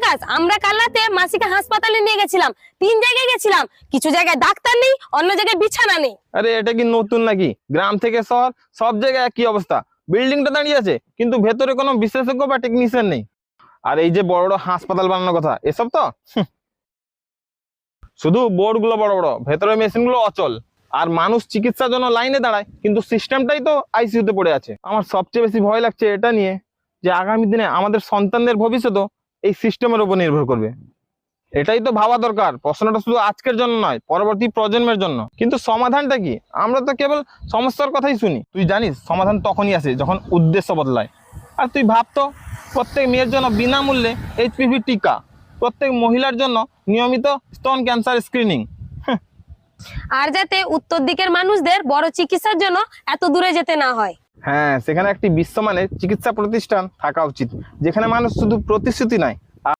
আকাশ, আমরা কাল রাতে মাসিকে হাসপাতালে নিয়ে গেছিলাম। 3 জায়গায় গেছিলাম, কিছু জায়গায় ডাক্তার নেই, অন্য জায়গায় বিছানা নেই। আরে এটা কি নতুন নাকি? গ্রাম থেকে শহর সব জায়গায় একই অবস্থা। বিল্ডিংটা দাঁড়িয়ে আছে কিন্তু ভেতরে কোনো বিশেষজ্ঞ বা টেকনিশিয়ান নেই। আর এই যে বড় বড় হাসপাতাল বানানোর কথা, এসব তো শুধু বোর্ড গুলো বড় বড়, ভেতরে মেশিন গুলো অচল। আর মানুষ চিকিৎসার জন্য লাইনে দাঁড়ায়, কিন্তু সিস্টেমটাই তো আইসিইউতে পড়ে আছে। আমার সবচেয়ে বেশি ভয় লাগছে এটা নিয়ে, যে আগামী দিনে আমাদের সন্তানদের ভবিষ্যৎও এই সিস্টেমের উপর নির্ভর করবে। এটাই তো ভাবা দরকার। প্রশ্নটা শুধু আজকের জন্য নয়, পরবর্তী প্রজন্মের জন্য। কিন্তু সমাধানটা কি? আমরা তো কেবল সমস্যার কথাই শুনি। তুই জানিস সমাধান তখনই আসে যখন উদ্দেশ্য বদলায়। আর তুই ভাবতো, প্রত্যেক মেয়ের জন্য বিনামূল্যে এইচপিভি টিকা, প্রত্যেক মহিলার জন্য নিয়মিত স্তন ক্যান্সার স্ক্রিনিং। আর যাতে উত্তর দিকের মানুষদের বড় চিকিৎসার জন্য এত দূরে যেতে না হয়। হ্যাঁ, সেখানে একটি বিশ্বমানের চিকিৎসা প্রতিষ্ঠান থাকা উচিত, যেখানে মানুষ শুধু প্রতিশ্রুতি নয়,